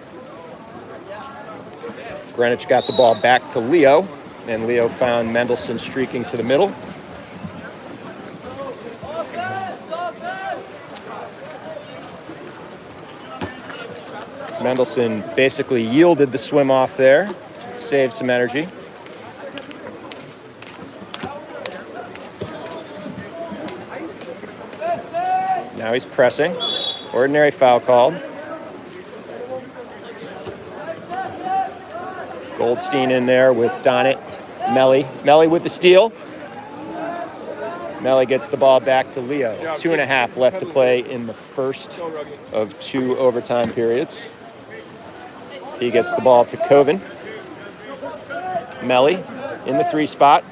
Greenwich got the ball back to Leo, and Leo found Mendelson streaking to the middle. Mendelson basically yielded the swim off there, saved some energy. Now he's pressing. Ordinary foul called. Goldstein in there with Donnet. Melly with the steal. Melly gets the ball back to Leo. 2.5 left to play in the first of 2 overtime periods. He gets the ball to Coven. Melly in the 3 spot.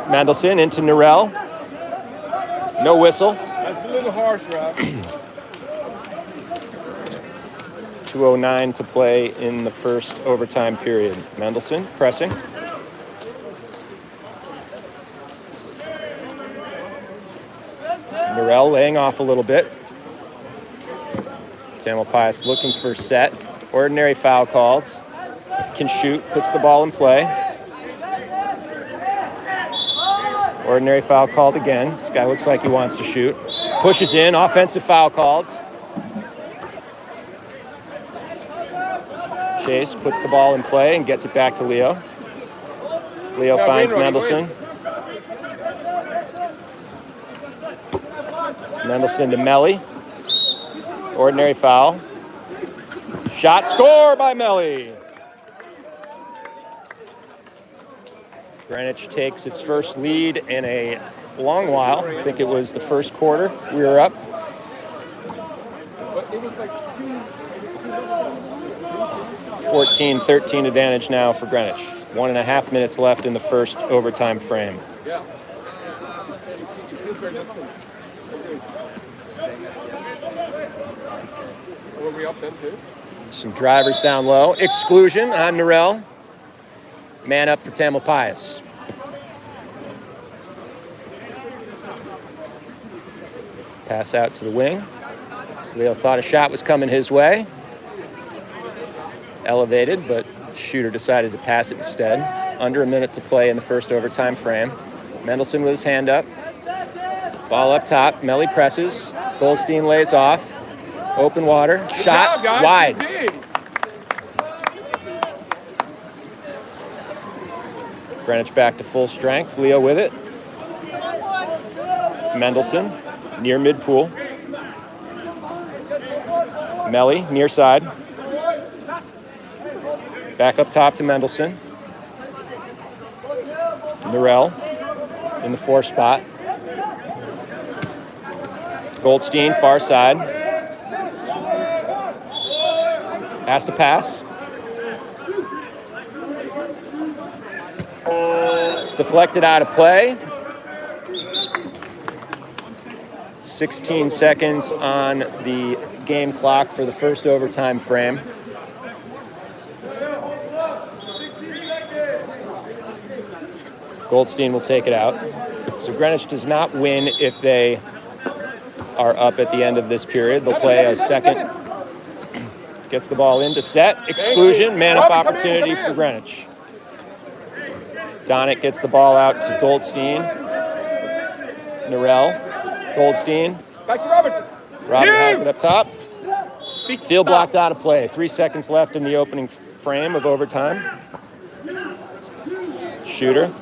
Mendelson into Norell. No whistle. That's a little harsh, Rob. 2:09 to play in the first overtime period. Mendelson pressing. Norell laying off a little bit. Tamalpais looking for set. Ordinary foul called. Can shoot, puts the ball in play. Ordinary foul called again. This guy looks like he wants to shoot. Pushes in, offensive foul called. Chase puts the ball in play and gets it back to Leo. Leo finds Mendelson. Mendelson to Melly. Ordinary foul. Shot, score by Melly. Greenwich takes its first lead in a long while. I think it was the first quarter. We were up. But it was like 14-13 advantage now for Greenwich. 1.5 minutes left in the first overtime frame. Yeah. It feels very distant. Were we up then too? Some drivers down low. Exclusion on Norell. Man up for Tamalpais. Pass out to the wing. Leo thought a shot was coming his way. Elevated, but shooter decided to pass it instead. Under a minute to play in the first overtime frame. Mendelson with his hand up. Ball up top. Melly presses. Goldstein lays off. Open water. Shot wide. Greenwich back to full strength. Leo with it. Mendelson near mid-pool. Melly near side. Back up top to Mendelson. Norell in the 4 spot. Goldstein far side. Has to pass. Deflected out of play. 16 seconds on the game clock for the first overtime frame. Goldstein will take it out. So Greenwich does not win if they are up at the end of this period. They'll play a second. Gets the ball into set. Exclusion. Man-up opportunity for Greenwich. Donnet gets the ball out to Goldstein. Norell. Goldstein. Back to Robert. Robert has it up top. Field blocked out of play. 3 seconds left in the opening frame of overtime. Shooter.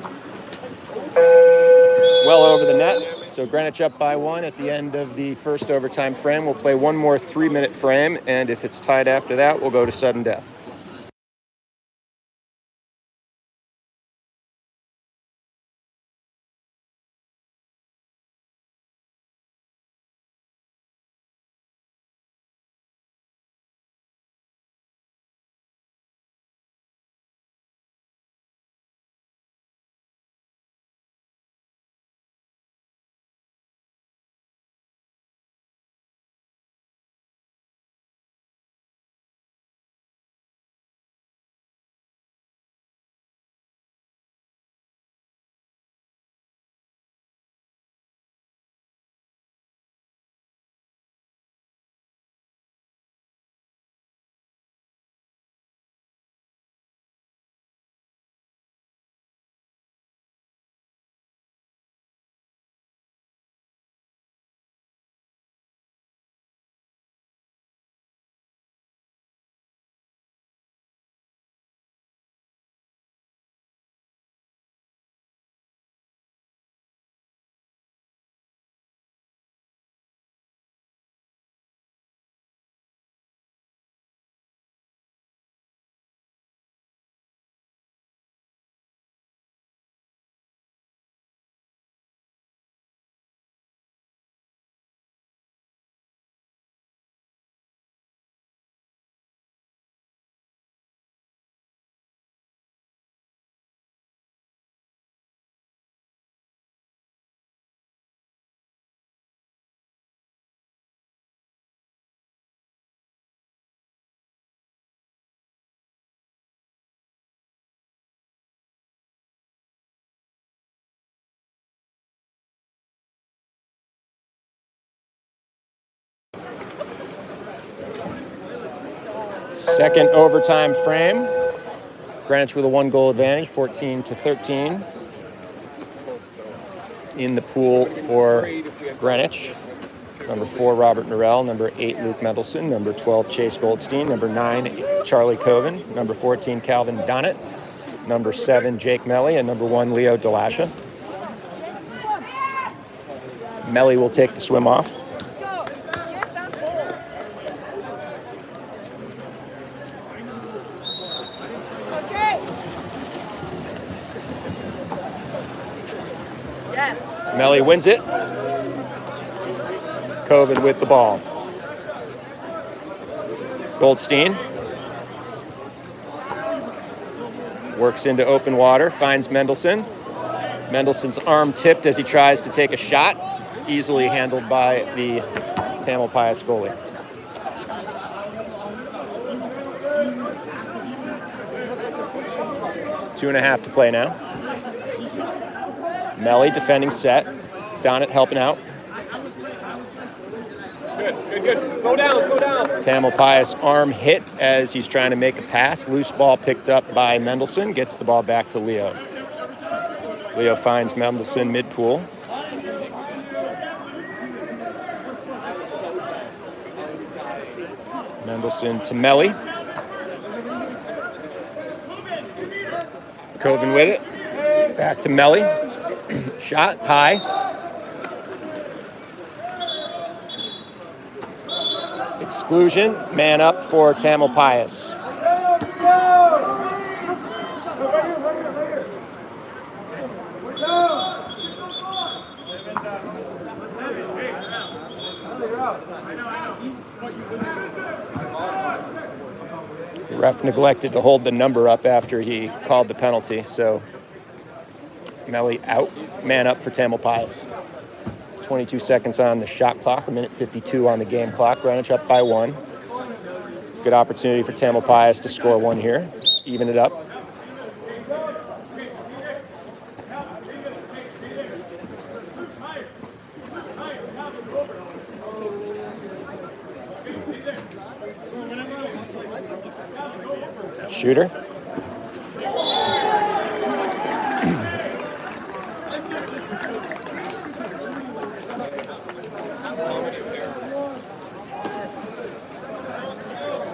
Well over the net. So Greenwich up by 1 at the end of the first overtime frame. We'll play one more 3-minute frame, and if it's tied after that, we'll go to sudden death. Second overtime frame. Greenwich with a 1-goal advantage, 14-13. In the pool for Greenwich. Number 4, Robert Norrell. Number 8, Luke Mendelson. Number 12, Chase Goldstein. Number 9, Charlie Coven. Number 14, Calvin Donnett. Number 7, Jake Melly. And number 1, Leo Delasha. Melly will take the swim off. Yes. Melly wins it. Coven with the ball. Goldstein works into open water, finds Mendelson. Mendelson's arm tipped as he tries to take a shot, easily handled by the Tamalpais goalie. Two and a half to play now. Melly defending set. Donnett helping out. Good. Slow down. Tamalpais arm hit as he's trying to make a pass. Loose ball picked up by Mendelson. Gets the ball back to Leo. Leo finds Mendelson mid-pool. Mendelson to Melly. Coven with it. Back to Melly. Shot high. Exclusion. Man up for Tamalpais. The ref neglected to hold the number up after he called the penalty, so Melly out, man up for Tamalpais. 22 seconds on the shot clock, 1:52 on the game clock. Greenwich up by 1. Good opportunity for Tamalpais to score 1 here, even it up. Shooter.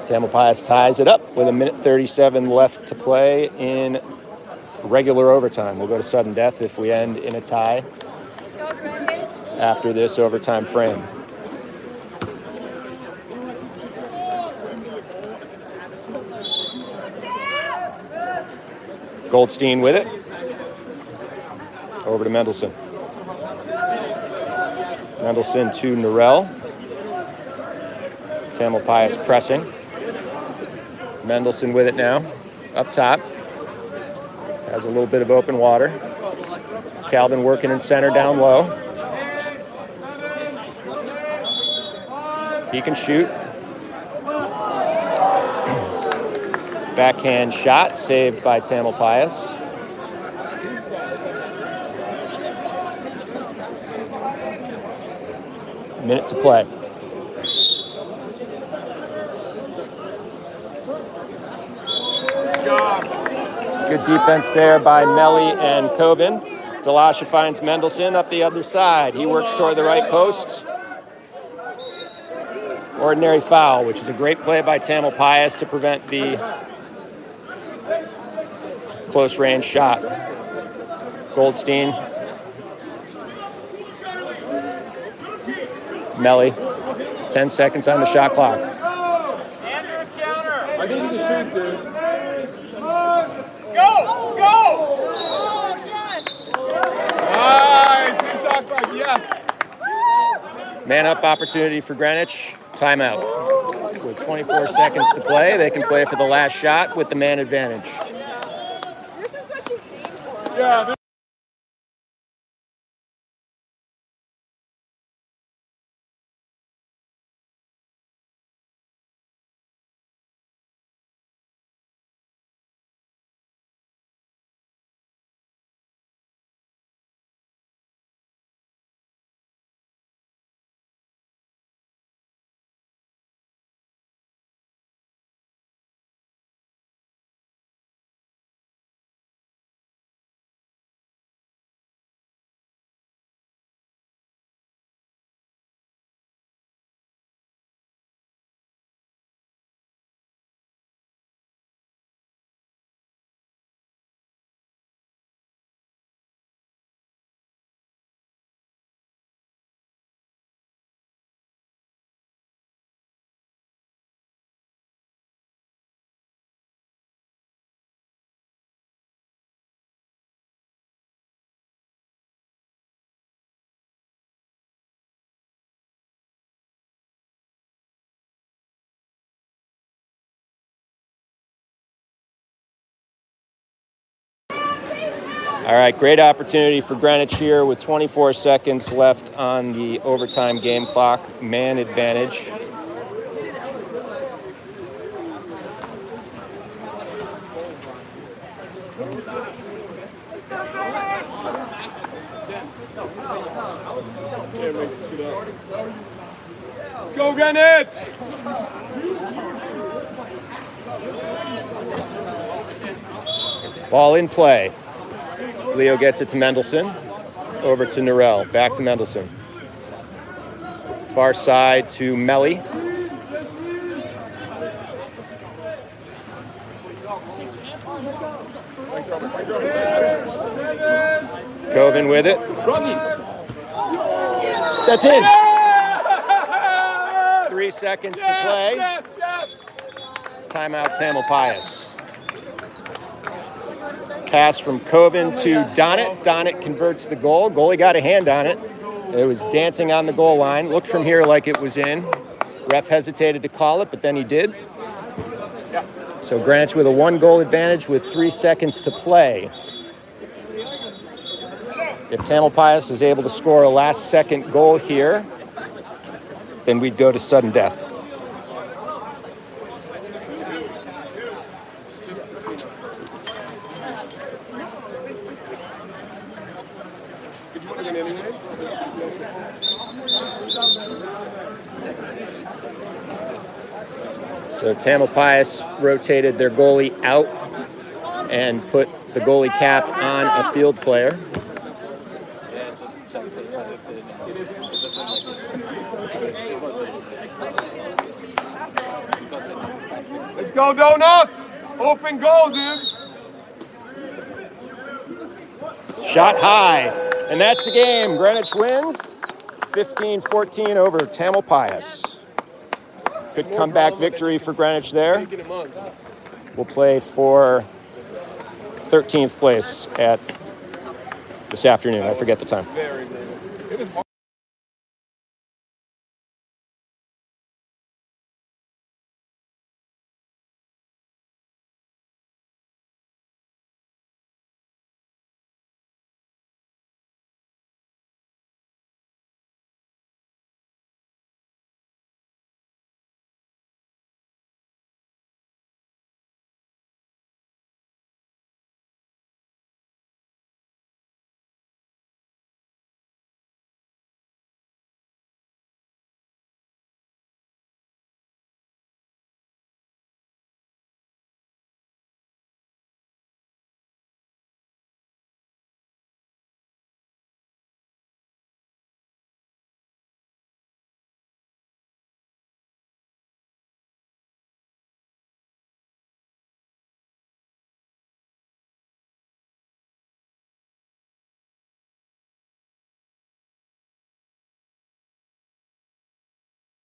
Tamalpais ties it up with 1:37 left to play in regular overtime. We'll go to sudden death if we end in a tie after this overtime frame. Goldstein with it. Over to Mendelson. Mendelson to Norrell. Tamalpais pressing. Mendelson with it now. Up top. Has a little bit of open water. Calvin working in center down low. He can shoot. Backhand shot saved by Tamalpais. Minute to play. Good defense there by Melly and Coven. Delasha finds Mendelson up the other side. He works toward the right post. Ordinary foul, which is a great play by Tamalpais to prevent the close range shot. Goldstein. Melly. 10 seconds on the shot clock. I need you to shoot, dude. Oh, yes. Nice. Good shot clock. Yes. Man up opportunity for Greenwich. Timeout. With 24 seconds to play, they can play for the last shot with the man advantage. This is what you came for. Yeah. All right, great opportunity for Greenwich here with 24 seconds left on the overtime game clock. Man advantage. Let's go, Greenwich! Ball in play. Leo gets it to Mendelson. Over to Norell. Back to Mendelson. Far side to Melly. Coven with it. That's in. 3 seconds to play. Timeout, Tamalpais. Pass from Coven to Donnet. Donnet converts the goal. Goalie got a hand on it. It was dancing on the goal line. Looked from here like it was in. Ref hesitated to call it, but then he did. So Greenwich with a 1-goal advantage with 3 seconds to play. If Tamalpais is able to score a last-second goal here, then we'd go to sudden death. So Tamalpais rotated their goalie out and put the goalie cap on a field player. Let's go, Donut! Open goal, dude! Shot high, and that's the game. Greenwich wins 15-14 over Tamalpais. Good comeback victory for Greenwich there. We'll play for 13th place at this afternoon. I forget the time.